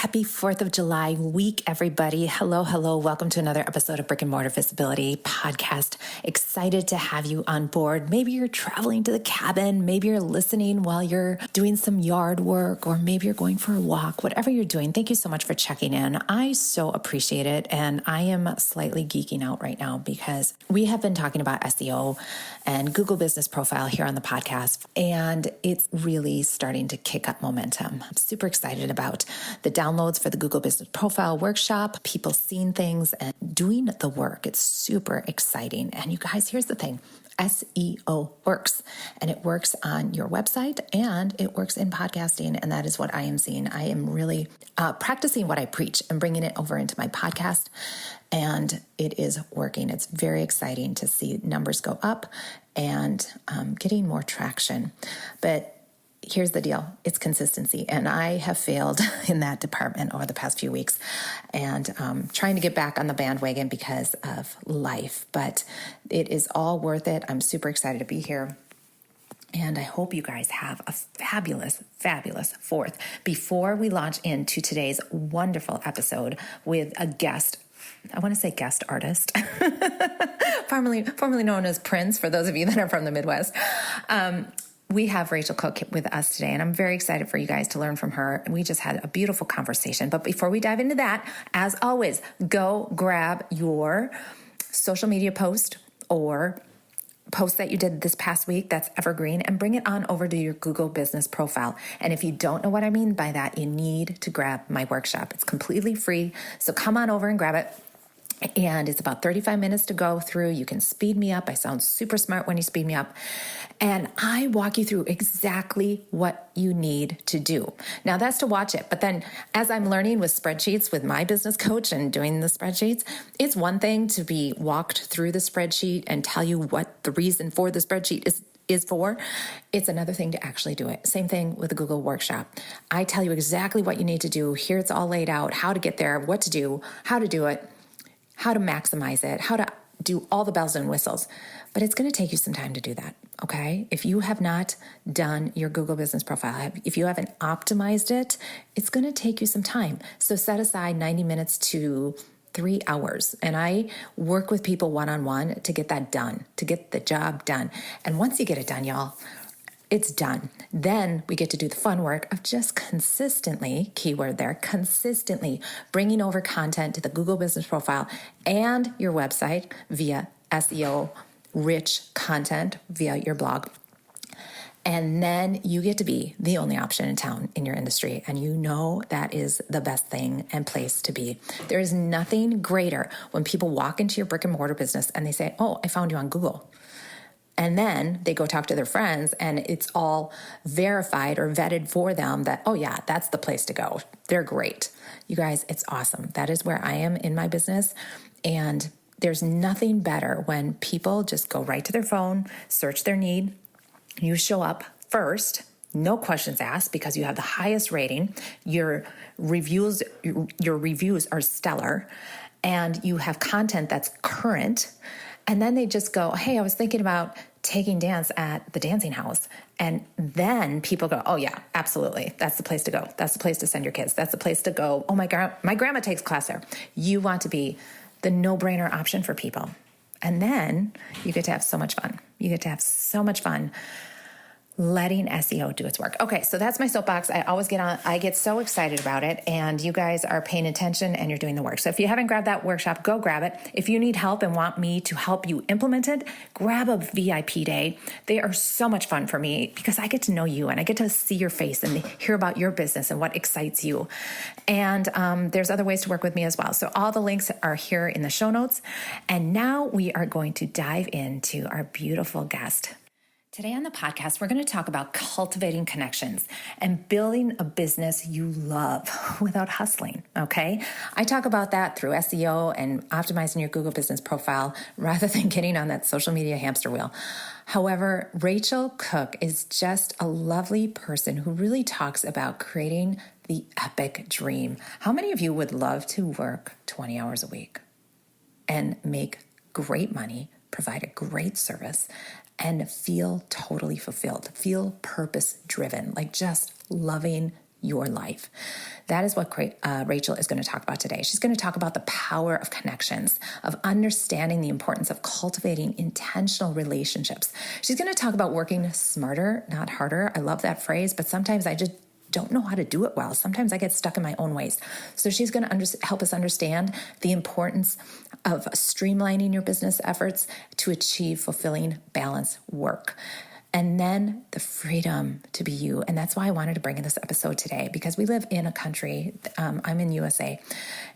Happy 4th of July week, everybody. Hello. Welcome to another episode of Brick and Mortar Visibility podcast. Excited to have you on board. Maybe you're traveling to the cabin. Maybe you're listening while you're doing some yard work, or maybe you're going for a walk. Whatever you're doing, thank you so much for checking in. I so appreciate it. And I am slightly geeking out right now because we have been talking about SEO and Google Business Profile here on the podcast, and it's really starting to kick up momentum. I'm super excited about the downloads for the Google Business Profile workshop, people seeing things and doing the work. It's super exciting. And you guys, here's the thing. SEO works, and it works on your website and it works in podcasting. And that is what I am seeing. I am really practicing what I preach and bringing it over into my podcast, and it is working. It's very exciting to see numbers go up and getting more traction. But here's the deal. It's consistency. And I have failed in that department over the past few weeks, and trying to get back on the bandwagon because of life. But it is all worth it. I'm super excited to be here. And I hope you guys have a fabulous 4th. Before we launch into today's wonderful episode with a guest, I want to say guest artist, formerly known as Prince, for those of you that are from the Midwest. We have Racheal Cook with us today, and I'm very excited for you guys to learn from her. And we just had a beautiful conversation. But before we dive into that, as always, go grab your social media post or post that you did this past week that's evergreen and bring it on over to your Google Business Profile. And if you don't know what I mean by that, you need to grab my workshop. It's completely free. So come on over and grab it. And it's about 35 minutes to go through. You can speed me up. I sound super smart when you speed me up. And I walk you through exactly what you need to do. Now, that's to watch it. But then as I'm learning with spreadsheets with my business coach and doing the spreadsheets, it's one thing to be walked through the spreadsheet and tell you what the reason for the spreadsheet is for. It's another thing to actually do it. Same thing with the Google workshop. I tell you exactly what you need to do. Here it's all laid out, how to get there, what to do, how to do it, how to maximize it, how to do all the bells and whistles. But it's going to take you some time to do that, okay? If you have not done your Google Business Profile, if you haven't optimized it, it's going to take you some time. So set aside 90 minutes to 3 hours. And I work with people one-on-one to get that done, to get the job done. And once you get it done, y'all, it's done. Then we get to do the fun work of just consistently, keyword there, consistently bringing over content to the Google Business Profile and your website via SEO rich content via your blog. And then you get to be the only option in town in your industry. And you know that is the best thing and place to be. There is nothing greater when people walk into your brick and mortar business and they say, oh, I found you on Google. And then they go talk to their friends and it's all verified or vetted for them that, oh yeah, that's the place to go. They're great. You guys, it's awesome. That is where I am in my business. And there's nothing better when people just go right to their phone, search their need. You show up first, no questions asked, because you have the highest rating. Your reviews are stellar, and you have content that's current. And then they just go, hey, I was thinking about taking dance at the dancing house. And then people go, oh yeah, absolutely. That's the place to go. That's the place to send your kids. That's the place to go. Oh, my grandma takes class there. You want to be the no-brainer option for people. And then you get to have so much fun. You get to have so much fun letting SEO do its work. Okay, so that's my soapbox. I get so excited about it, and you guys are paying attention and you're doing the work. So if you haven't grabbed that workshop, go grab it. If you need help and want me to help you implement it, grab a VIP day. They are so much fun for me because I get to know you and I get to see your face and hear about your business and what excites you. And there's other ways to work with me as well. So all the links are here in the show notes. And now we are going to dive into our beautiful guest. Today on the podcast, we're going to talk about cultivating connections and building a business you love without hustling, okay? I talk about that through SEO and optimizing your Google Business Profile rather than getting on that social media hamster wheel. However, Racheal Cook is just a lovely person who really talks about creating the epic dream. How many of you would love to work 20 hours a week and make great money, provide a great service, and feel totally fulfilled, feel purpose-driven, like just loving your life. That is what Racheal is going to talk about today. She's going to talk about the power of connections, of understanding the importance of cultivating intentional relationships. She's going to talk about working smarter, not harder. I love that phrase, but sometimes I just don't know how to do it well. Sometimes I get stuck in my own ways. So she's going to help us understand the importance of streamlining your business efforts to achieve fulfilling, balanced work. And then the freedom to be you. And that's why I wanted to bring in this episode today, because we live in a country, I'm in USA,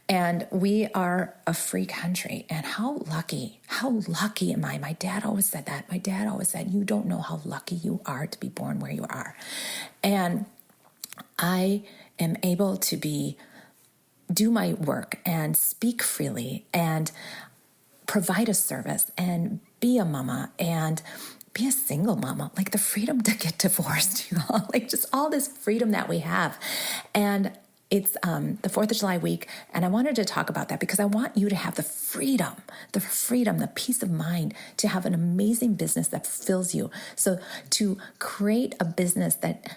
and we are a free country. And how lucky am I? My dad always said that. My dad always said, you don't know how lucky you are to be born where you are. And I am able to do my work and speak freely and provide a service and be a mama and be a single mama, like the freedom to get divorced, like just all this freedom that we have. And it's the 4th of July week, and I wanted to talk about that because I want you to have the freedom, the peace of mind to have an amazing business that fulfills you. So to create a business that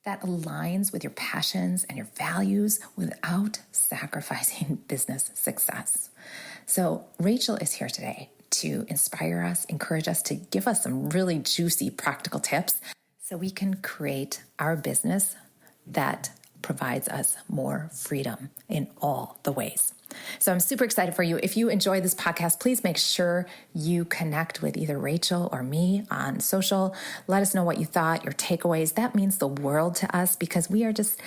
aligns with your passions and your values without sacrificing business success. So Racheal is here today to inspire us, encourage us, to give us some really juicy practical tips so we can create our business that provides us more freedom in all the ways. So I'm super excited for you. If you enjoy this podcast, please make sure you connect with either Racheal or me on social. Let us know what you thought, your takeaways. That means the world to us because we're just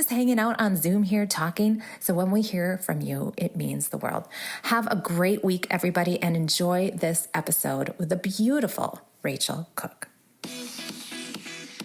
hanging out on Zoom here talking. So when we hear from you, it means the world. Have a great week, everybody, and enjoy this episode with the beautiful Racheal Cook.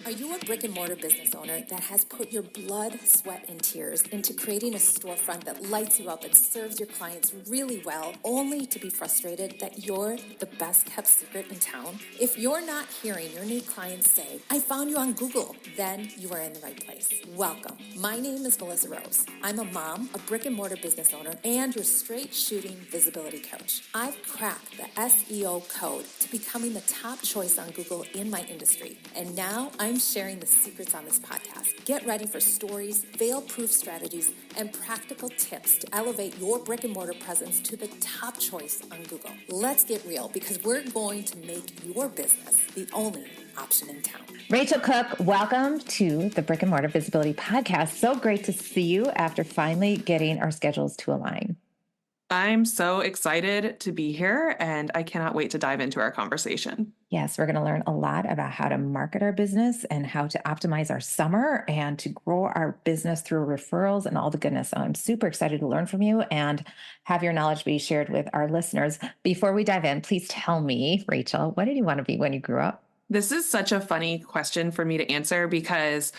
Are you a brick and mortar business owner that has put your blood, sweat, and tears into creating a storefront that lights you up and serves your clients really well, only to be frustrated that you're the best kept secret in town? If you're not hearing your new clients say, I found you on Google, then you are in the right place. Welcome. My name is Melissa Rose. I'm a mom, a brick and mortar business owner, and your straight shooting visibility coach. I've cracked the SEO code to becoming the top choice on Google in my industry. And now I'm sharing the secrets on this podcast. Get ready for stories, fail-proof strategies, and practical tips to elevate your brick and mortar presence to the top choice on Google. Let's get real because we're going to make your business the only option in town. Racheal Cook, welcome to the Brick and Mortar Visibility Podcast. So great to see you after finally getting our schedules to align. I'm so excited to be here, and I cannot wait to dive into our conversation. Yes, we're going to learn a lot about how to market our business and how to optimize our summer and to grow our business through referrals and all the goodness. So I'm super excited to learn from you and have your knowledge be shared with our listeners. Before we dive in, please tell me, Racheal, what did you want to be when you grew up? This is such a funny question for me to answer because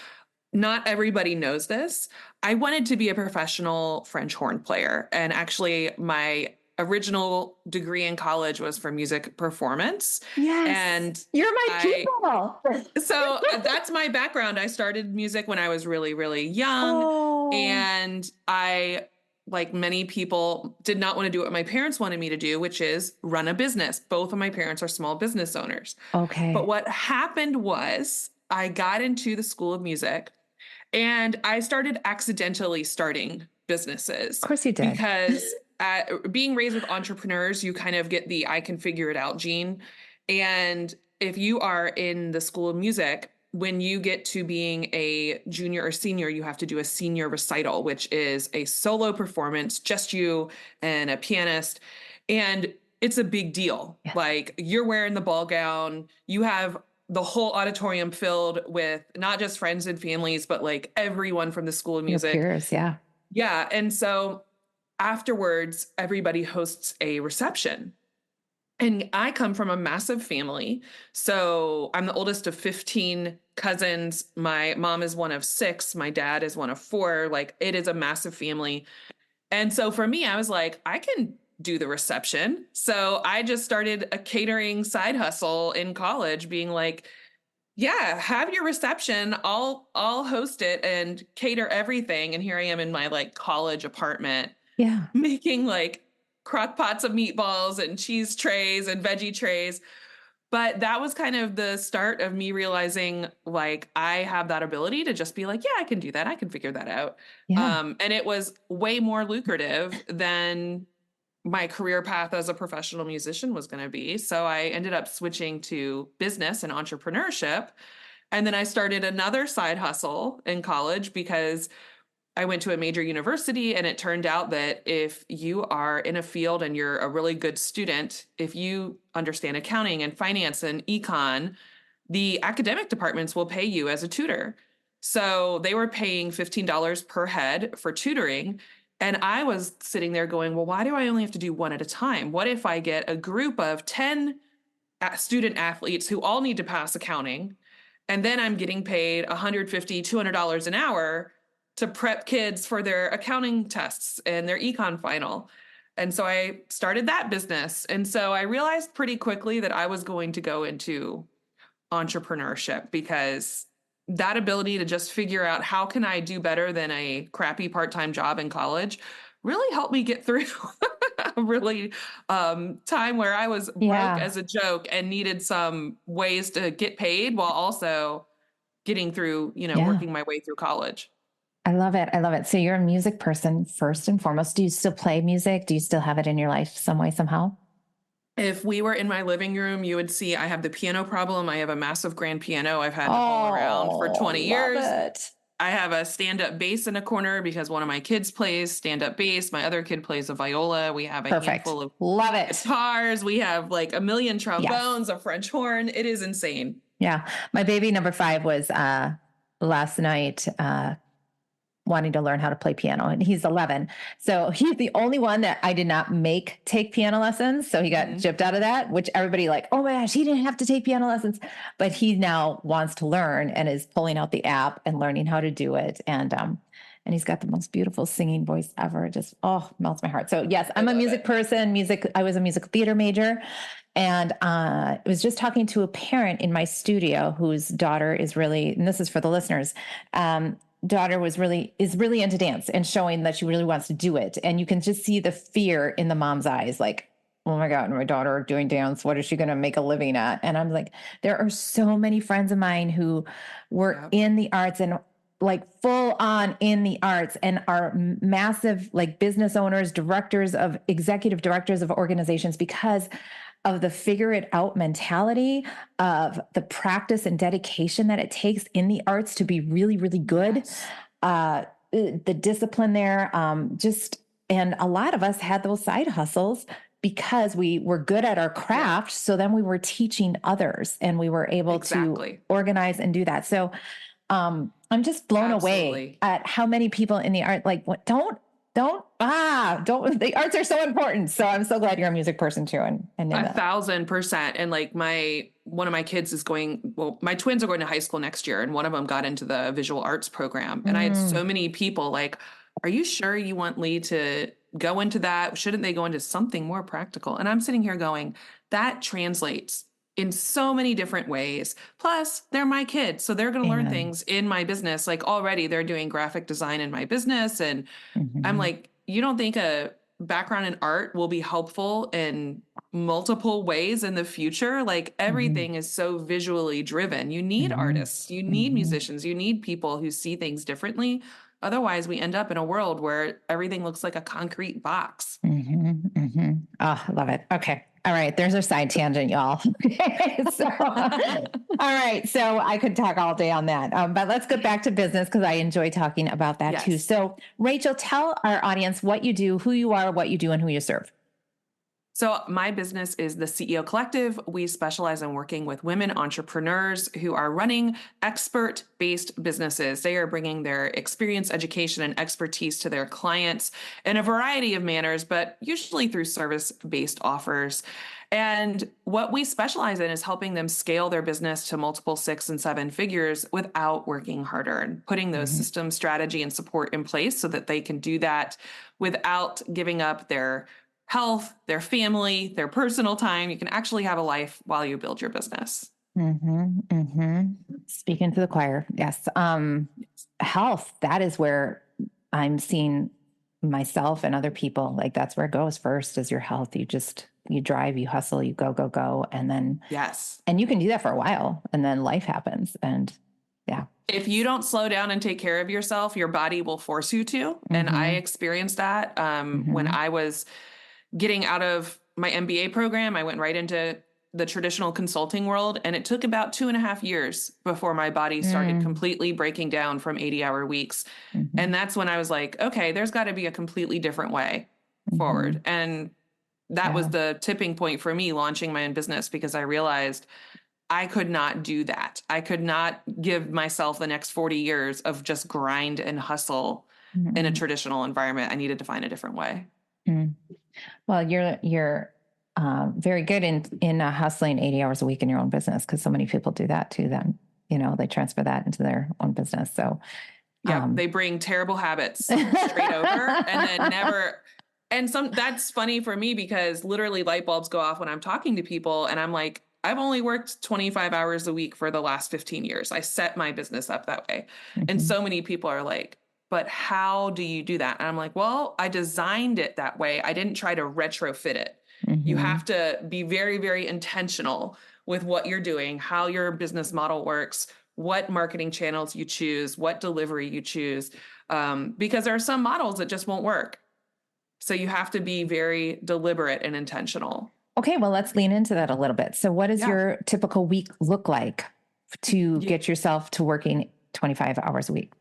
not everybody knows this. I wanted to be a professional French horn player. And actually, my original degree in college was for music performance. Yes. And you're my people. So that's my background. I started music when I was really, really young. Oh. And I, like many people, did not want to do what my parents wanted me to do, which is run a business. Both of my parents are small business owners. Okay. But what happened was I got into the School of Music and I started accidentally starting businesses. Of course you did. Because being raised with entrepreneurs, you kind of get the I can figure it out gene. And if you are in the School of Music, when you get to being a junior or senior, you have to do a senior recital, which is a solo performance, just you and a pianist. And it's a big deal. Yeah. Like you're wearing the ball gown, you have the whole auditorium filled with not just friends and families, but like everyone from the School of Music. Your peers, yeah. Yeah. And so afterwards, everybody hosts a reception. And I come from a massive family. So I'm the oldest of 15 cousins. My mom is one of 6. My dad is one of 4. Like it is a massive family. And so for me, I was like, I can do the reception. So I just started a catering side hustle in college, being like, yeah, have your reception. I'll host it and cater everything. And here I am in my like college apartment, making like crock pots of meatballs and cheese trays and veggie trays. But that was kind of the start of me realizing like I have that ability to just be like, yeah, I can do that. I can figure that out. Yeah. And it was way more lucrative than my career path as a professional musician was going to be. So I ended up switching to business and entrepreneurship. And then I started another side hustle in college because I went to a major university, and it turned out that if you are in a field and you're a really good student, if you understand accounting and finance and econ, the academic departments will pay you as a tutor. So they were paying $15 per head for tutoring. And I was sitting there going, well, why do I only have to do one at a time? What if I get a group of 10 student athletes who all need to pass accounting? And then I'm getting paid $150, $200 an hour to prep kids for their accounting tests and their econ final. And so I started that business. And so I realized pretty quickly that I was going to go into entrepreneurship because that ability to just figure out how can I do better than a crappy part-time job in college really helped me get through a really time where I was broke Yeah. as a joke and needed some ways to get paid while also getting through, Yeah. working my way through college. I love it. I love it. So you're a music person first and foremost. Do you still play music? Do you still have it in your life some way, somehow? If we were in my living room, you would see I have the piano problem. I have a massive grand piano I've had all around for Oh, 20 love years. it. I have a stand-up bass in a corner because one of my kids plays stand-up bass. My other kid plays a viola. We have a Perfect. handful of Love it. guitars. We have like a million Yes. trombones, a French horn. It is insane. Yeah. My baby number 5 was last night wanting to learn how to play piano, and he's 11. So he's the only one that I did not make take piano lessons. So he got gypped out of that, which everybody like, oh my gosh, he didn't have to take piano lessons, but he now wants to learn and is pulling out the app and learning how to do it. And he's got the most beautiful singing voice ever. Just, oh, melts my heart. So yes, I'm a music person. I was a music theater major. And I was just talking to a parent in my studio whose daughter is really, and this is for the listeners, daughter is really into dance and showing that she really wants to do it. And you can just see the fear in the mom's eyes, like, oh my God, my daughter doing dance, what is she going to make a living at? And I'm like, there are so many friends of mine who were in the arts and like full on in the arts and are massive like business owners, executive directors of organizations because of the figure it out mentality, of the practice and dedication that it takes in the arts to be really, really good. Yes. The discipline there, and a lot of us had those side hustles because we were good at our craft. Yeah. So then we were teaching others and we were able to organize and do that. So I'm just blown away at how many people in the art, like, don't, the arts are so important. So I'm so glad you're a music person too. And 1,000%. And like one of my kids my twins are going to high school next year. And one of them got into the visual arts program. And I had so many people like, are you sure you want Lee to go into that? Shouldn't they go into something more practical? And I'm sitting here going, that translates in so many different ways. Plus, they're my kids. So they're going to learn things in my business. Like already they're doing graphic design in my business. And I'm like, you don't think a background in art will be helpful in multiple ways in the future? Like everything is so visually driven. You need artists, you need musicians, you need people who see things differently. Otherwise, we end up in a world where everything looks like a concrete box. Oh, I love it. Okay. All right. There's our side tangent, y'all. All right. So I could talk all day on that. But let's get back to business because I enjoy talking about that too. So Racheal, tell our audience what you do, who you are, what you do, and who you serve. So my business is the CEO Collective. We specialize in working with women entrepreneurs who are running expert-based businesses. They are bringing their experience, education, and expertise to their clients in a variety of manners, but usually through service-based offers. And what we specialize in is helping them scale their business to multiple 6 and 7 figures without working harder and putting those system strategy and support in place so that they can do that without giving up their health, their family, their personal time. You can actually have a life while you build your business. Speaking to the choir. Yes. Health, that is where I'm seeing myself and other people, like that's where it goes first is your health. you drive, you hustle, you go, go, go. Yes. And you can do that for a while, and then life happens. And yeah. If you don't slow down and take care of yourself, your body will force you to. And I experienced that when I was getting out of my MBA program. I went right into the traditional consulting world, and it took about 2.5 years before my body started completely breaking down from 80-hour weeks. And that's when I was like, okay, there's got to be a completely different way forward. And that was the tipping point for me launching my own business, because I realized I could not do that. I could not give myself the next 40 years of just grind and hustle in a traditional environment. I needed to find a different way. Well, you're very good in hustling 80 hours a week in your own business, because so many people do that too. Then, they transfer that into their own business. So yeah, they bring terrible habits straight over and then never. And that's funny for me, because literally light bulbs go off when I'm talking to people, and I'm like, I've only worked 25 hours a week for the last 15 years. I set my business up that way. And so many people are like, but how do you do that? And I'm like, well, I designed it that way. I didn't try to retrofit it. You have to be very, very intentional with what you're doing, how your business model works, what marketing channels you choose, what delivery you choose, because there are some models that just won't work. So you have to be very deliberate and intentional. Okay, well, let's lean into that a little bit. So what does your typical week look like to get yourself to working 25 hours a week?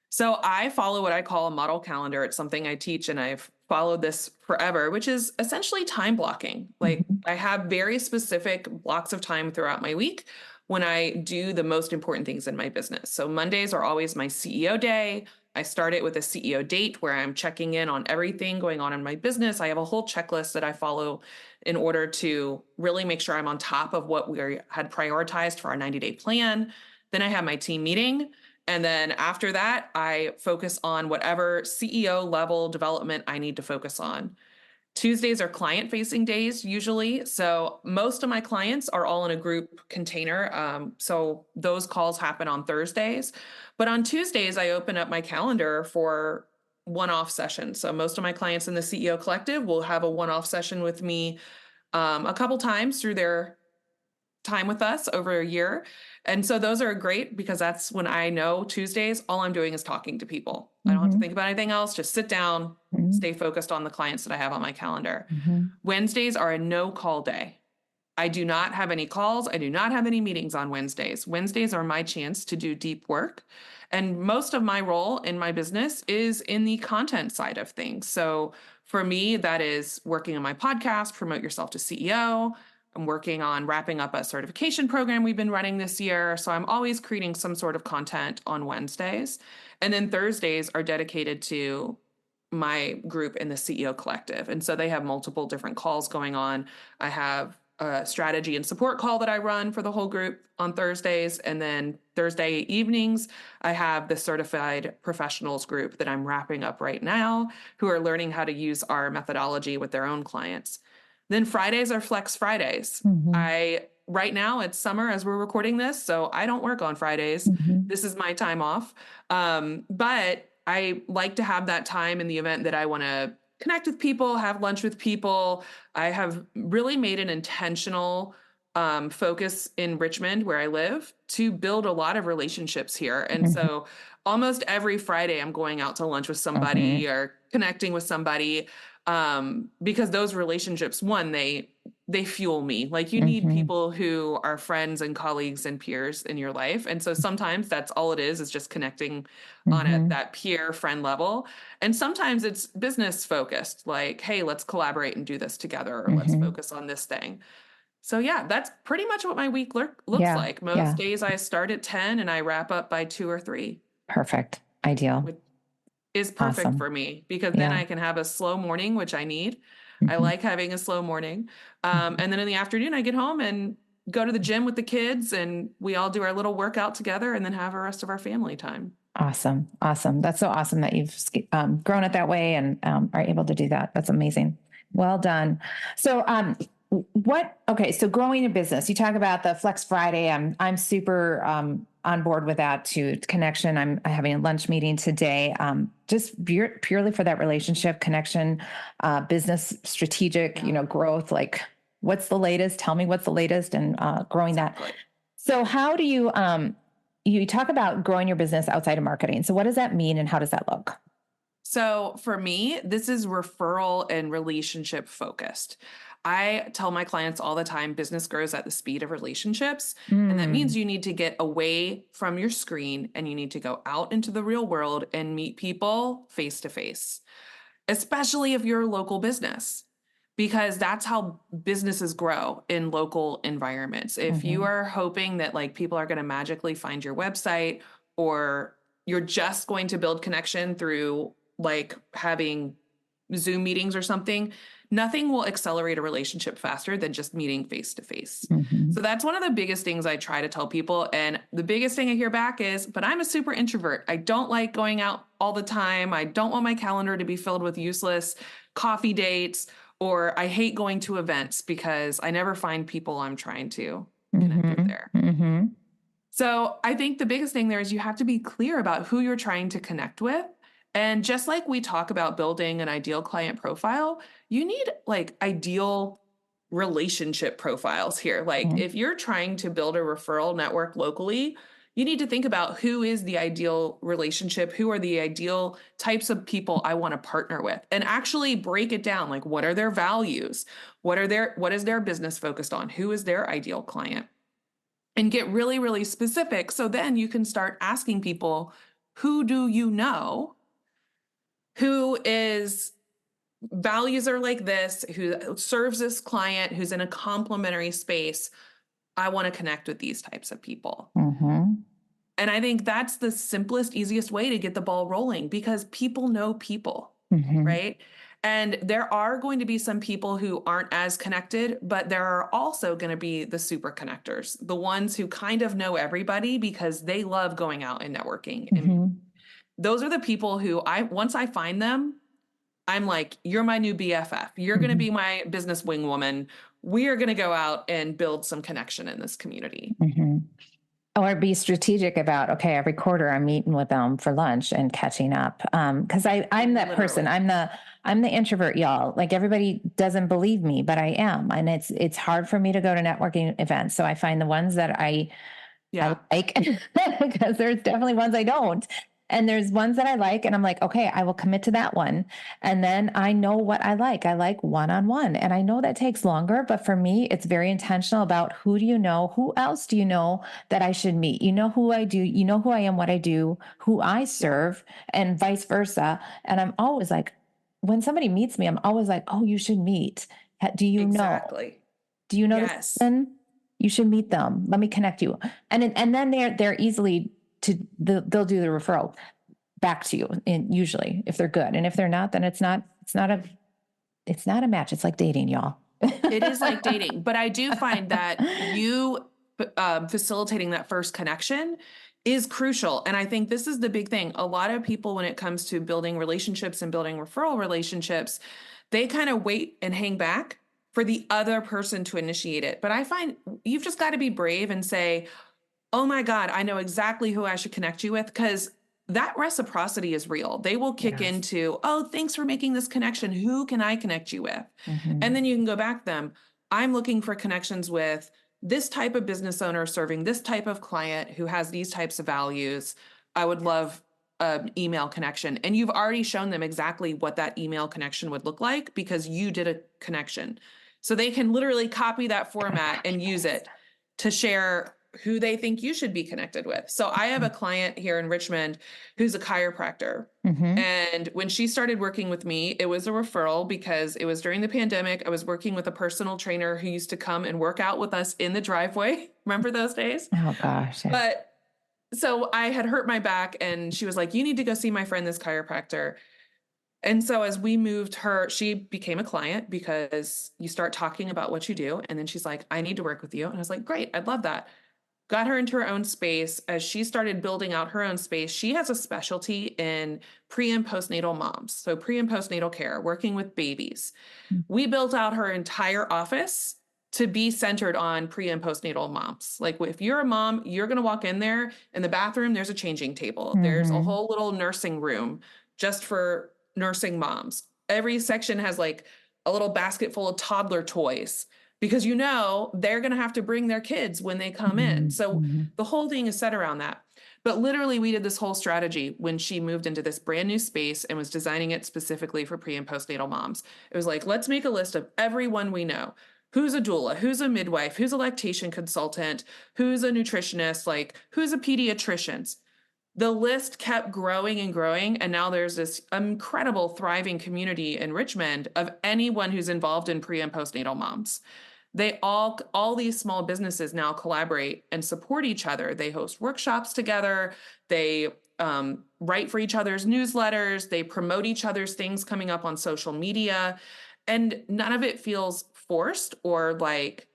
So I follow what I call a model calendar. It's something I teach, and I've followed this forever, which is essentially time blocking. Like I have very specific blocks of time throughout my week when I do the most important things in my business. So Mondays are always my CEO day. I start it with a CEO date where I'm checking in on everything going on in my business. I have a whole checklist that I follow in order to really make sure I'm on top of what we had prioritized for our 90-day plan. Then I have my team meeting. And then after that, I focus on whatever CEO level development I need to focus on. Tuesdays are client-facing days usually. So most of my clients are all in a group container. So those calls happen on Thursdays. But on Tuesdays, I open up my calendar for one-off sessions. So most of my clients in the CEO Collective will have a one-off session with me a couple times through their time with us over a year. And so those are great, because that's when I know Tuesdays, all I'm doing is talking to people. I don't have to think about anything else. Just sit down, stay focused on the clients that I have on my calendar. Wednesdays are a no call day. I do not have any calls. I do not have any meetings on Wednesdays. Wednesdays are my chance to do deep work. And most of my role in my business is in the content side of things. So for me, that is working on my podcast, Promote Yourself to CEO. I'm working on wrapping up a certification program we've been running this year. So I'm always creating some sort of content on Wednesdays. And then Thursdays are dedicated to my group in the CEO Collective. And so they have multiple different calls going on. I have a strategy and support call that I run for the whole group on Thursdays. And then Thursday evenings, I have the certified professionals group that I'm wrapping up right now, who are learning how to use our methodology with their own clients. Then Fridays are Flex Fridays. Right now it's summer as we're recording this, so I don't work on Fridays. This is my time off. But I like to have that time in the event that I want to connect with people, have lunch with people. I have really made an intentional focus in Richmond, where I live, to build a lot of relationships here. And so almost every Friday I'm going out to lunch with somebody or connecting with somebody, because those relationships, one, they fuel me. Like you need people who are friends and colleagues and peers in your life. And so sometimes that's all it is just connecting on that peer friend level. And sometimes it's business focused, like, hey, let's collaborate and do this together, or let's focus on this thing. So yeah, that's pretty much what my week looks like. Most days I start at 10 and I wrap up by 2 or 3. Perfect. Ideal. Which is perfect for me, because then I can have a slow morning, which I need. I like having a slow morning. And then in the afternoon, I get home and go to the gym with the kids, and we all do our little workout together, and then have the rest of our family time. Awesome. Awesome. That's so awesome that you've grown it that way and are able to do that. That's amazing. Well done. So Okay, so growing a business, you talk about the Flex Friday. I'm super on board with that too. Connection. I'm having a lunch meeting today, just purely for that relationship connection, business strategic, growth. Like, what's the latest? Tell me what's the latest, and growing that. So, how do you you talk about growing your business outside of marketing? So, what does that mean, and how does that look? So for me, this is referral and relationship focused. I tell my clients all the time business grows at the speed of relationships. And that means Mm, you need to get away from your screen and you need to go out into the real world and meet people face to face, especially if you're a local business, because that's how businesses grow in local environments. If you mhm, are hoping that like people are going to magically find your website, or you're just going to build connection through like having Zoom meetings or something, nothing will accelerate a relationship faster than just meeting face to face. mhm, So that's one of the biggest things I try to tell people. And the biggest thing I hear back is, but I'm a super introvert. I don't like going out all the time. I don't want my calendar to be filled with useless coffee dates, or I hate going to events because I never find people I'm trying to connect with mhm, there. mhm, So I think the biggest thing there is you have to be clear about who you're trying to connect with. And just like we talk about building an ideal client profile, you need like ideal relationship profiles here. Like mhm, if you're trying to build a referral network locally, you need to think about who is the ideal relationship, who are the ideal types of people I want to partner with, and actually break it down. Like what are their values? What is their business focused on? Who is their ideal client? And get really, really specific. So then you can start asking people, who do you know who is values are like this, who serves this client, who's in a complementary space? I want to connect with these types of people. mhm, And I think that's the simplest, easiest way to get the ball rolling, because people know people, mhm, right? And there are going to be some people who aren't as connected, but there are also going to be the super connectors, the ones who kind of know everybody because they love going out and networking. And mhm, those are the people who once I find them, I'm like, you're my new BFF. You're going to mhm, be my business wing woman. We are going to go out and build some connection in this community. mhm. Or be strategic about, okay, every quarter I'm meeting with them for lunch and catching up. Cause I'm that person. Literally. I'm the introvert, y'all. Like, everybody doesn't believe me, but I am. And it's hard for me to go to networking events. So I find the ones that I Yeah, like, because there's definitely ones I don't. And there's ones that I like, and I'm like, okay, I will commit to that one. And then I know what I like. I like one on one. And I know that takes longer, but for me, it's very intentional about who do you know? Who else do you know that I should meet? You know who I do, you know who I am, what I do, who I yeah, serve, and vice versa. And I'm always like, when somebody meets me, I'm always like, oh, you should meet. Do you know? exactly. Do you know this Yes, person? You should meet them. Let me connect you. And then they're easily they'll do the referral back to you, and usually if they're good. And if they're not, then it's not a match. It's like dating, y'all. it is like dating. But I do find that you facilitating that first connection is crucial. And I think this is the big thing. A lot of people, when it comes to building relationships and building referral relationships, they kind of wait and hang back for the other person to initiate it. But I find you've just got to be brave and say, oh my God, I know exactly who I should connect you with, because that reciprocity is real. They will kick Yes. into, oh, thanks for making this connection. Who can I connect you with? And Mhm. then you can go back to them. I'm looking for connections with this type of business owner serving this type of client who has these types of values. I would love an email connection. And you've already shown them exactly what that email connection would look like because you did a connection. So they can literally copy that format and use it to share who they think you should be connected with. So I have a client here in Richmond who's a chiropractor. Mhm. And when she started working with me, it was a referral because it was during the pandemic. I was working with a personal trainer who used to come and work out with us in the driveway. Remember those days? Oh gosh. Yeah. But so I had hurt my back and she was like, you need to go see my friend, this chiropractor. And so as we moved her, she became a client because you start talking about what you do. And then she's like, I need to work with you. And I was like, great, I'd love that. Got her into her own space. As she started building out her own space, she has a specialty in pre and postnatal moms. So pre and postnatal care, working with babies. We built out her entire office to be centered on pre and postnatal moms. Like if you're a mom, you're going to walk in there in the bathroom, there's a changing table. There's a Mm-hmm. whole little nursing room just for nursing moms. Every section has like a little basket full of toddler toys because they're going to have to bring their kids when they come in. So Mm-hmm. the whole thing is set around that. But literally, we did this whole strategy when she moved into this brand new space and was designing it specifically for pre and postnatal moms. It was like, let's make a list of everyone we know. Who's a doula? Who's a midwife? Who's a lactation consultant? Who's a nutritionist? Like, who's a pediatrician? The list kept growing and growing. And now there's this incredible, thriving community in Richmond of anyone who's involved in pre and postnatal moms. All these small businesses now collaborate and support each other. They host workshops together. They write for each other's newsletters. They promote each other's things coming up on social media. And none of it feels forced or like,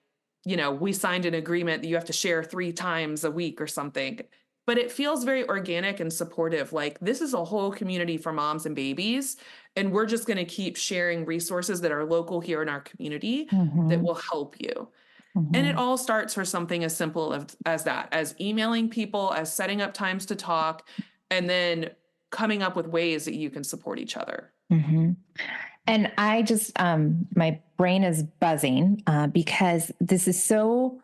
we signed an agreement that you have to share 3 times a week or something. But it feels very organic and supportive. Like this is a whole community for moms and babies. And we're just going to keep sharing resources that are local here in our community that Mm-hmm. will help you. And it Mm-hmm. all starts for something as simple as that, as emailing people, as setting up times to talk, and then coming up with ways that you can support each other. Mm-hmm. And I just, my brain is buzzing because this is so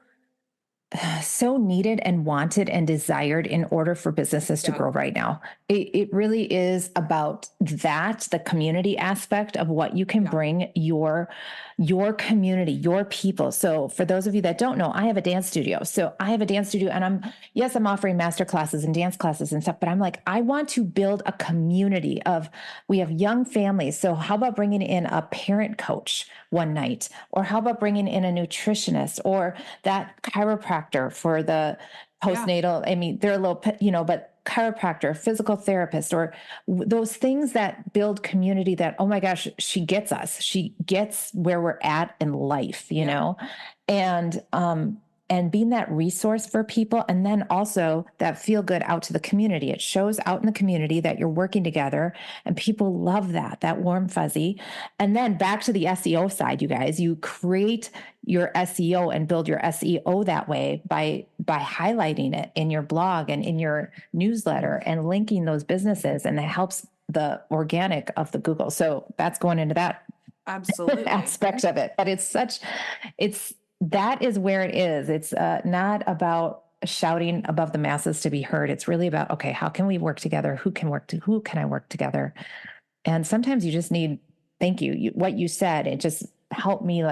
needed and wanted and desired in order for businesses to Yeah. grow right now. It really is about that, the community aspect of what you can Yeah. bring your community, your people. So for those of you that don't know, I have a dance studio. So I have a dance studio and I'm offering master classes and dance classes and stuff, but I'm like, I want to build a community we have young families. So how about bringing in a parent coach one night? Or how about bringing in a nutritionist or that chiropractor for the postnatal? I mean, they're a little, but chiropractor, physical therapist, or those things that build community that, oh my gosh, she gets us. She gets where we're at in life, and being that resource for people. And then also that feel good out to the community. It shows out in the community that you're working together and people love that warm fuzzy. And then back to the SEO side, you guys, you create your SEO and build your SEO that way by highlighting it in your blog and in your newsletter and linking those businesses. And that helps the organic of the Google. So that's going into that Absolutely. aspect of it. But that is where it is. It's not about shouting above the masses to be heard. It's really about, okay, how can we work together? Who can I work together? And sometimes you just need, thank you. What you said, it just helped me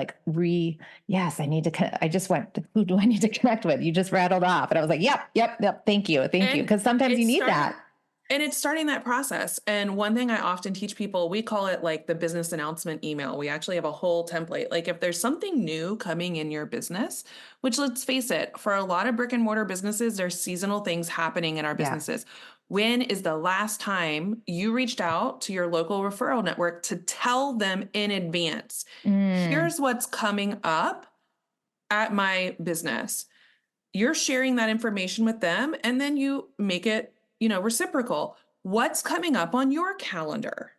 yes, I just went, who do I need to connect with? You just rattled off. And I was like, yep. Thank you. Because sometimes you need that. And it's starting that process. And one thing I often teach people, we call it like the business announcement email. We actually have a whole template. Like if there's something new coming in your business, which let's face it, for a lot of brick and mortar businesses, there's seasonal things happening in our businesses. Yeah. When is the last time you reached out to your local referral network to tell them in advance, here's what's coming up at my business? You're sharing that information with them and then you make it reciprocal. What's coming up on your calendar?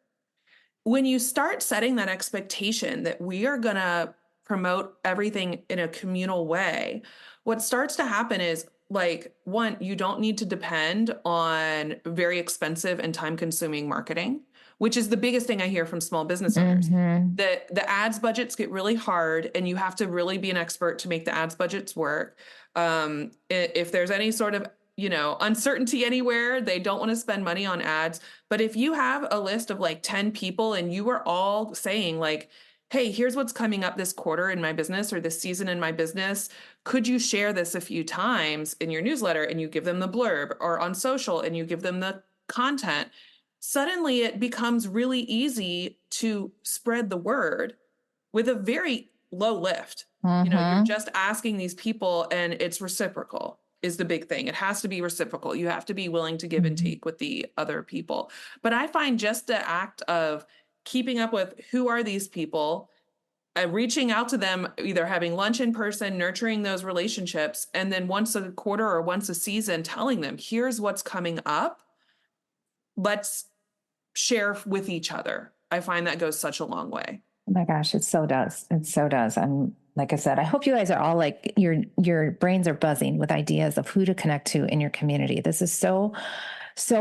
When you start setting that expectation that we are going to promote everything in a communal way, what starts to happen is like, one, you don't need to depend on very expensive and time-consuming marketing, which is the biggest thing I hear from small business owners. Mm-hmm. The ads budgets get really hard and you have to really be an expert to make the ads budgets work. If there's any sort of uncertainty anywhere, they don't want to spend money on ads. But if you have a list of like 10 people and you are all saying like, hey, here's what's coming up this quarter in my business or this season in my business, could you share this a few times in your newsletter? And you give them the blurb, or on social and you give them the content. Suddenly it becomes really easy to spread the word with a very low lift. Mm-hmm. You're just asking these people and it's reciprocal is the big thing. It has to be reciprocal. You have to be willing to give and take with the other people. But I find just the act of keeping up with who are these people, reaching out to them, either having lunch in person, nurturing those relationships, and then once a quarter or once a season, telling them, here's what's coming up. Let's share with each other. I find that goes such a long way. Oh my gosh, it so does. It so does. like I said, I hope you guys are all like your brains are buzzing with ideas of who to connect to in your community. This is so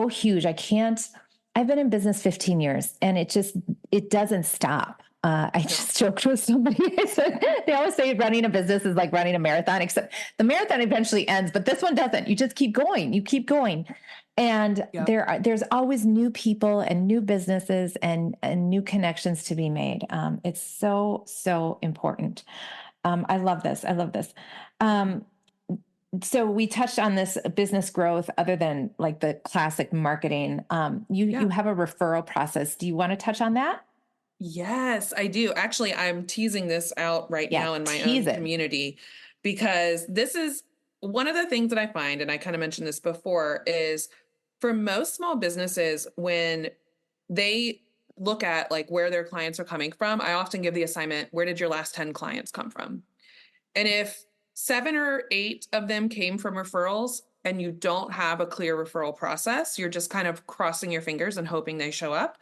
huge. I've been in business 15 years and it doesn't stop. I just joked with somebody. I said, they always say running a business is like running a marathon, except the marathon eventually ends, but this one doesn't. You just keep going. You keep going. And Yep. there's always new people and new businesses and new connections to be made. It's so important. I love this. I love this. Um, so we touched on this business growth other than like the classic marketing. You Yeah. have a referral process. Do you want to touch on that? Yes, I do. Actually, I'm teasing this out right Yeah, now in my tease own it. community because this is one of the things that I find, and I kind of mentioned this before, is for most small businesses, when they look at like where their clients are coming from, I often give the assignment, where did your last 10 clients come from? And if 7 or 8 of them came from referrals and you don't have a clear referral process, you're just kind of crossing your fingers and hoping they show up,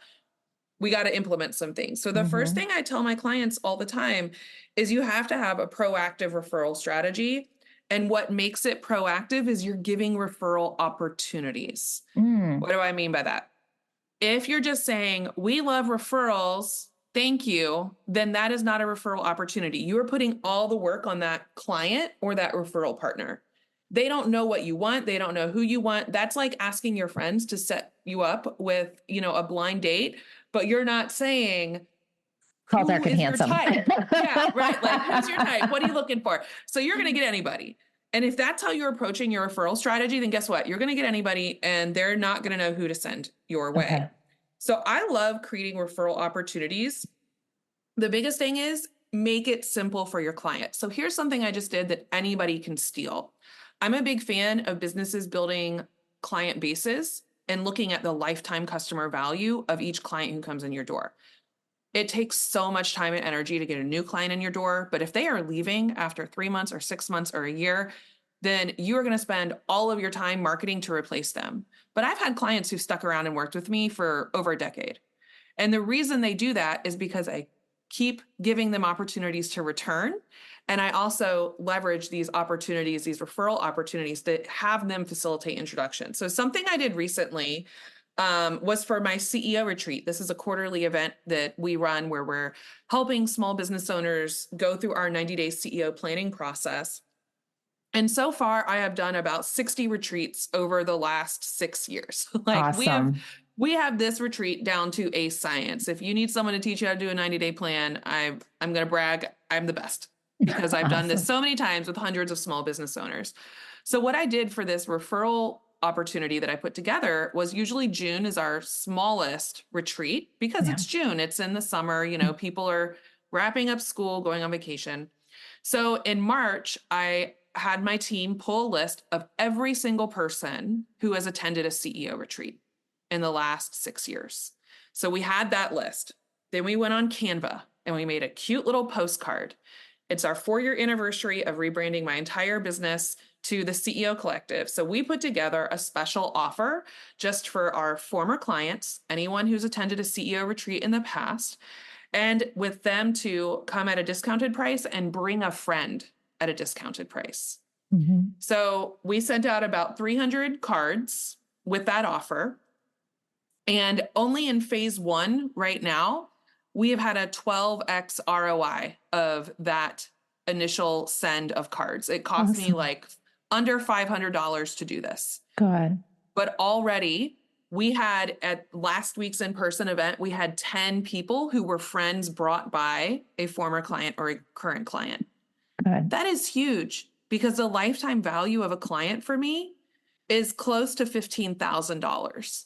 we got to implement some things. So the first Mm-hmm. thing I tell my clients all the time is you have to have a proactive referral strategy. And what makes it proactive is you're giving referral opportunities. Mm. What do I mean by that? If you're just saying, we love referrals, thank you, then that is not a referral opportunity. You are putting all the work on that client or that referral partner. They don't know what you want. They don't know who you want. That's like asking your friends to set you up with, a blind date, but you're not saying, Tall, who dark, and is your handsome. type? Yeah, right. Like, who's your type? What are you looking for? So you're going to get anybody. And if that's how you're approaching your referral strategy, then guess what? You're going to get anybody and they're not going to know who to send your way. Okay. So I love creating referral opportunities. The biggest thing is make it simple for your client. So here's something I just did that anybody can steal. I'm a big fan of businesses building client bases and looking at the lifetime customer value of each client who comes in your door. It takes so much time and energy to get a new client in your door, but if they are leaving after 3 months or 6 months or a year, then you are going to spend all of your time marketing to replace them. But I've had clients who've stuck around and worked with me for over a decade. And the reason they do that is because I keep giving them opportunities to return. And I also leverage these opportunities, these referral opportunities, to have them facilitate introduction. So something I did recently was for my CEO retreat. This is a quarterly event that we run where we're helping small business owners go through our 90-day CEO planning process. And so far, I have done about 60 retreats over the last 6 years. Like Awesome. we have this retreat down to a science. If you need someone to teach you how to do a 90-day plan, I'm going to brag, I'm the best because I've done this Awesome. so many times with hundreds of small business owners. So what I did for this referral opportunity that I put together was usually June is our smallest retreat because Yeah. it's June. It's in the summer, people are wrapping up school, going on vacation. So in March, I had my team pull a list of every single person who has attended a CEO retreat in the last 6 years. So we had that list. Then we went on Canva and we made a cute little postcard. It's our 4-year anniversary of rebranding my entire business to the CEO Collective. So we put together a special offer just for our former clients, anyone who's attended a CEO retreat in the past, and with them to come at a discounted price and bring a friend at a discounted price. Mm-hmm. So we sent out about 300 cards with that offer. And only in phase 1 right now, we have had a 12x ROI of that initial send of cards. It cost me Awesome. like under $500 to do this. Good. But already we had at last week's in-person event, we had 10 people who were friends brought by a former client or a current client. Good. That is huge because the lifetime value of a client for me is close to $15,000.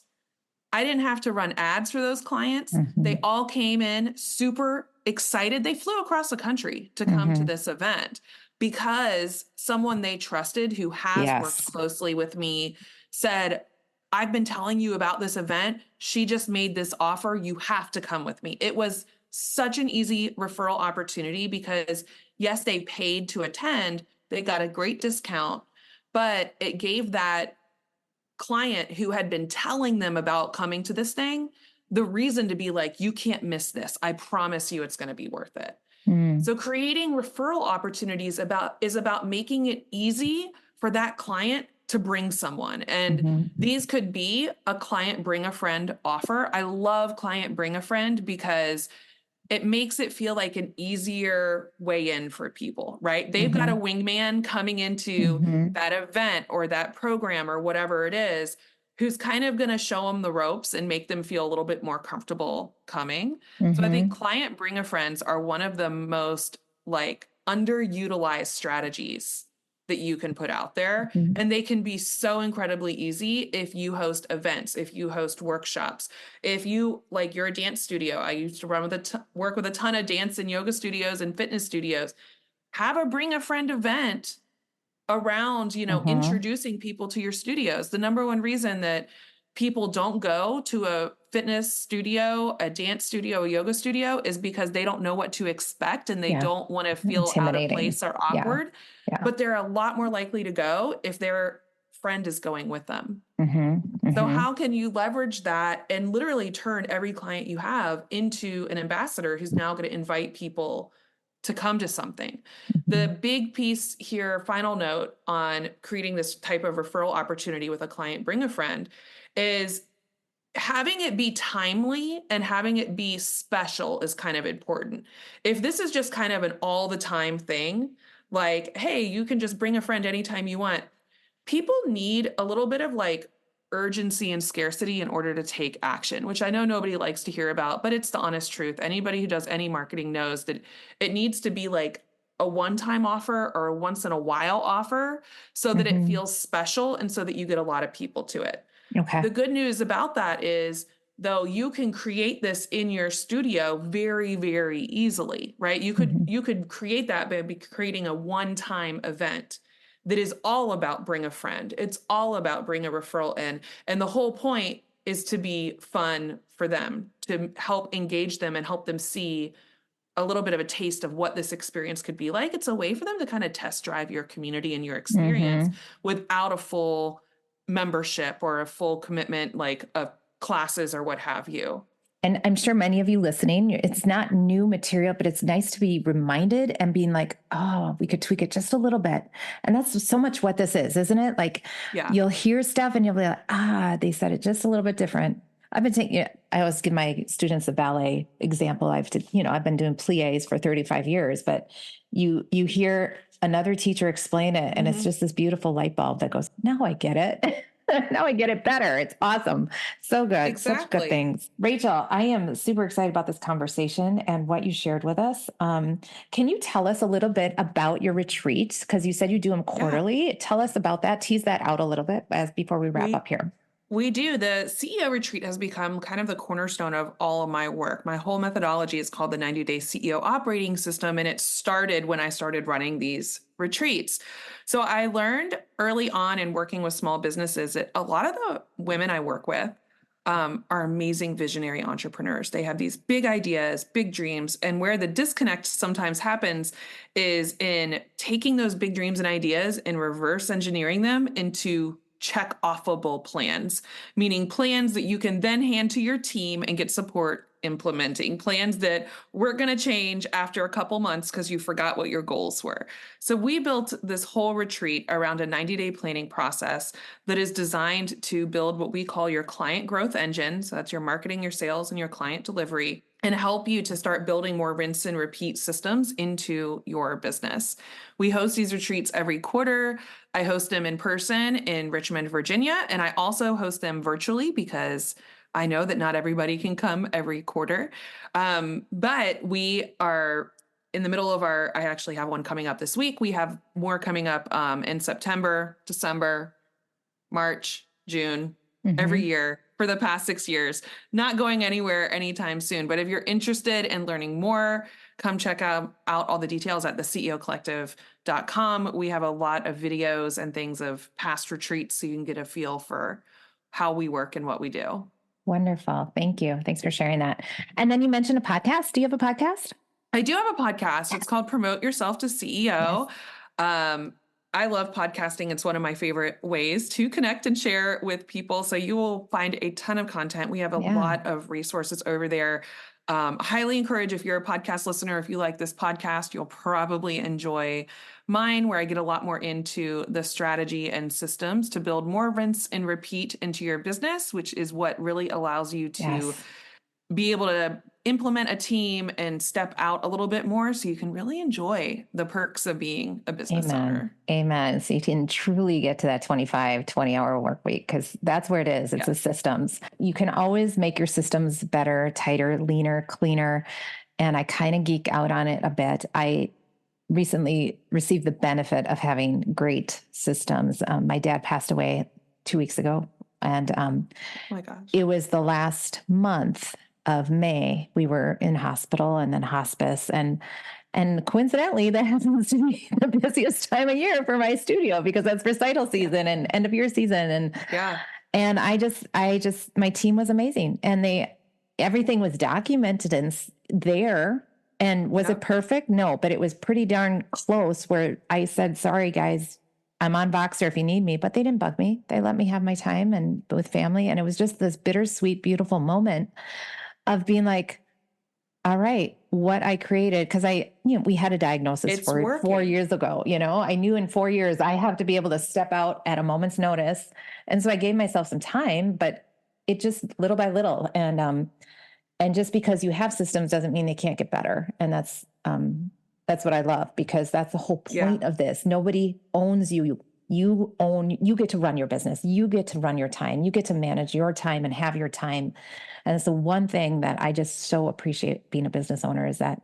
I didn't have to run ads for those clients. Mm-hmm. They all came in super excited. They flew across the country to come to this event because someone they trusted who has worked closely with me said, I've been telling you about this event. She just made this offer. You have to come with me. It was such an easy referral opportunity because yes, they paid to attend. They got a great discount, but it gave that client who had been telling them about coming to this thing the reason to be like, you can't miss this. I promise you it's going to be worth it. Mm. So creating referral opportunities is about making it easy for that client to bring someone. And Mm-hmm. these could be a client bring a friend offer. I love client bring a friend because it makes it feel like an easier way in for people, right? They've got a Mm-hmm. wingman coming into Mm-hmm. that event or that program or whatever it is, who's kind of going to show them the ropes and make them feel a little bit more comfortable coming. So I think Mm-hmm. client bring a friends are one of the most like underutilized strategies that you can put out there. Mm-hmm. And they can be so incredibly easy if you host events, if you host workshops, if you like you're a dance studio. I used to work with a ton of dance and yoga studios and fitness studios. Have a bring a friend event around, Uh-huh. introducing people to your studios. The number one reason that people don't go to a fitness studio, a dance studio, a yoga studio is because they don't know what to expect and they Yeah. don't want to feel out of Intimidating. place or Yeah. awkward. Yeah. But they're a lot more likely to go if their friend is going with them. Mm-hmm. So, Mm-hmm. how can you leverage that and literally turn every client you have into an ambassador who's now going to invite people to come to something? Mm-hmm. The big piece here, final note on creating this type of referral opportunity with a client, bring a friend, is having it be timely and having it be special is kind of important. If this is just kind of an all the time thing, like, hey, you can just bring a friend anytime you want, people need a little bit of like urgency and scarcity in order to take action, which I know nobody likes to hear about, but it's the honest truth. Anybody who does any marketing knows that it needs to be like a one-time offer or a once in a while offer so that it Mm-hmm. feels special and so that you get a lot of people to it. Okay. The good news about that is, though, you can create this in your studio very, very easily, right? You could Mm-hmm. you could create that by creating a one-time event that is all about bring a friend. It's all about bring a referral in. And the whole point is to be fun for them, to help engage them and help them see a little bit of a taste of what this experience could be like. It's a way for them to kind of test drive your community and your experience Mm-hmm. without a full membership or a full commitment like of classes or what have you. And I'm sure many of you listening, it's not new material, but it's nice to be reminded and being like, oh, we could tweak it just a little bit. And that's so much what this is, isn't it? Like Yeah. you'll hear stuff and you'll be like, they said it just a little bit different. I've been taking, I always give my students a ballet example. I've been doing pliés for 35 years, but you hear another teacher explain it and it's Mm-hmm. just this beautiful light bulb that goes, now I get it. Now I get it better. It's awesome. So good. Such good Exactly. things. Racheal, I am super excited about this conversation and what you shared with us. Can you tell us a little bit about your retreats? Because you said you do them Yeah. quarterly. Tell us about that. Tease that out a little bit as before we wrap We up here. We do. The CEO retreat has become kind of the cornerstone of all of my work. My whole methodology is called the 90-day CEO operating system, and it started when I started running these retreats. So I learned early on in working with small businesses that a lot of the women I work with are amazing visionary entrepreneurs. They have these big ideas, big dreams, and where the disconnect sometimes happens is in taking those big dreams and ideas and reverse engineering them into check offable plans, meaning plans that you can then hand to your team and get support implementing, plans that we're going to change after a couple months because you forgot what your goals were. So we built this whole retreat around a 90-day planning process that is designed to build what we call your client growth engine. So that's your marketing, your sales, and your client delivery, and help you to start building more rinse and repeat systems into your business. We host these retreats every quarter. I host them in person in Richmond, Virginia, and I also host them virtually because I know that not everybody can come every quarter. But we are in the middle of I actually have one coming up this week. We have more coming up in September, December, March, June, every Mm-hmm. year for the past 6 years, not going anywhere anytime soon. But if you're interested in learning more, come check out all the details at theceocollective.com. We have a lot of videos and things of past retreats so you can get a feel for how we work and what we do. Wonderful. Thank you. Thanks for sharing that. And then you mentioned a podcast. Do you have a podcast? I do have a podcast. It's called Promote Yourself to Yes. CEO. I love podcasting. It's one of my favorite ways to connect and share with people. So you will find a ton of content. We have a Yeah. lot of resources over there. Highly encourage, if you're a podcast listener, if you like this podcast, you'll probably enjoy mine, where I get a lot more into the strategy and systems to build more rinse and repeat into your business, which is what really allows you to Yes. be able to implement a team and step out a little bit more so you can really enjoy the perks of being a business Amen. owner. Amen. So you can truly get to that 25, 20-hour work week, because that's where it is. It's Yeah. the systems. You can always make your systems better, tighter, leaner, cleaner. And I kind of geek out on it a bit. I recently received the benefit of having great systems. My dad passed away 2 weeks ago, and Oh my gosh. it was the last month of May. We were in hospital and then hospice, and coincidentally, that happens to be the busiest time of year for my studio, because that's recital season and end of year season. And my team was amazing, and everything was documented and there. And was it perfect? No, but it was pretty darn close, where I said, sorry guys, I'm on Voxer if you need me, but they didn't bug me. They let me have my time and with family. And it was just this bittersweet, beautiful moment of being like, all right, what I created, because we had a diagnosis It's for working. 4 years ago. I knew in 4 years I have to be able to step out at a moment's notice. And so I gave myself some time, but it just little by little. And just because you have systems doesn't mean they can't get better. And that's what I love, because that's the whole point of this. Nobody owns you. You get to run your business. You get to run your time. You get to manage your time and have your time. And it's the one thing that I just so appreciate being a business owner, is that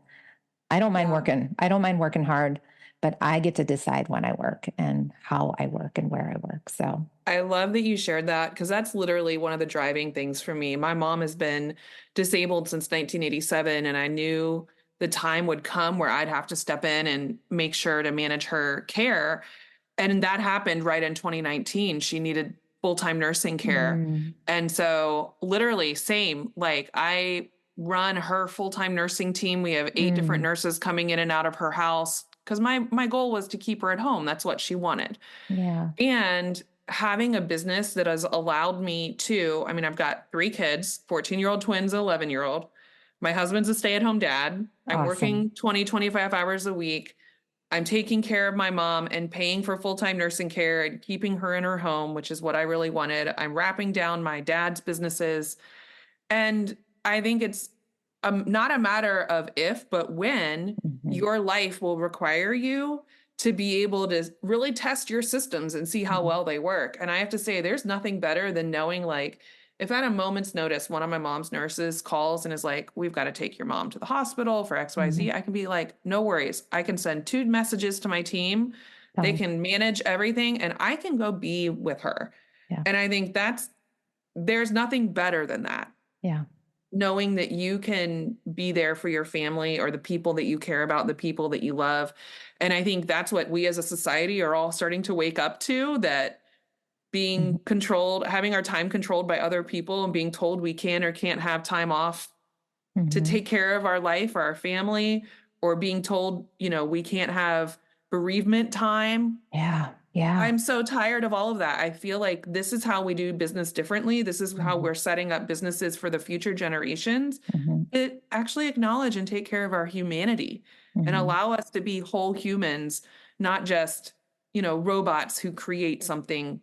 I don't mind working. I don't mind working hard, but I get to decide when I work and how I work and where I work. So I love that you shared that, because that's literally one of the driving things for me. My mom has been disabled since 1987, and I knew the time would come where I'd have to step in and make sure to manage her care. And that happened right in 2019. She needed full-time nursing care. And so literally same, like I run her full-time nursing team. We have 8 different nurses coming in and out of her house, because my goal was to keep her at home. That's what she wanted. Yeah. And having a business that has allowed me to, I mean, I've got 3 kids, 14-year-old twins, 11-year-old. My husband's a stay-at-home dad. I'm Awesome. working 20, 25 hours a week. I'm taking care of my mom and paying for full-time nursing care and keeping her in her home, which is what I really wanted. I'm wrapping down my dad's businesses. And I think it's not a matter of if, but when your life will require you to be able to really test your systems and see how well they work. And I have to say, there's nothing better than knowing, like, if at a moment's notice, one of my mom's nurses calls and is like, we've got to take your mom to the hospital for XYZ, I can be like, no worries. I can send 2 messages to my team. They can manage everything, and I can go be with her. Yeah. And I think there's nothing better than that. Yeah. Knowing that you can be there for your family or the people that you care about, the people that you love. And I think that's what we as a society are all starting to wake up to, that being controlled, having our time controlled by other people and being told we can or can't have time off to take care of our life or our family, or being told, we can't have bereavement time. Yeah. Yeah. I'm so tired of all of that. I feel like this is how we do business differently. This is how we're setting up businesses for the future generations. It actually acknowledge and take care of our humanity and allow us to be whole humans, not just, robots who create something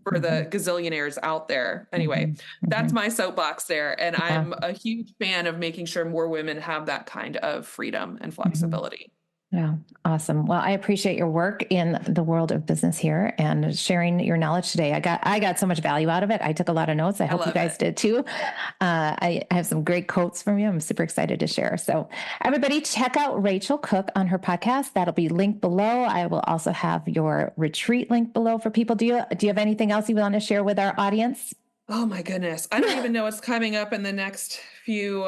for the gazillionaires out there. Anyway, that's my soapbox there. And I'm a huge fan of making sure more women have that kind of freedom and flexibility. Yeah. Awesome. Well, I appreciate your work in the world of business here and sharing your knowledge today. I got so much value out of it. I took a lot of notes. I hope you guys did too. I have some great quotes from you. I'm super excited to share. So everybody check out Racheal Cook on her podcast. That'll be linked below. I will also have your retreat link below for people. Do you have anything else you want to share with our audience? Oh my goodness. I don't even know what's coming up in the next few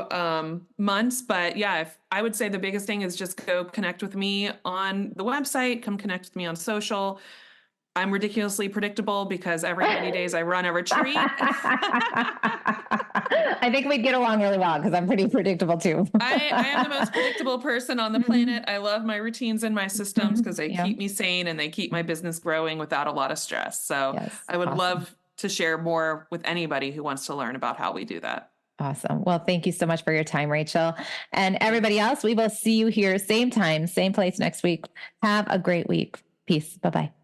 months, but yeah, I would say the biggest thing is just go connect with me on the website, come connect with me on social. I'm ridiculously predictable because every 90 days I run a retreat. I think we'd get along really well because I'm pretty predictable too. I am the most predictable person on the planet. I love my routines and my systems because they keep me sane and they keep my business growing without a lot of stress. So I would love to share more with anybody who wants to learn about how we do that. Awesome. Well, thank you so much for your time, Racheal. And everybody else, we will see you here, same time, same place next week. Have a great week. Peace. Bye bye.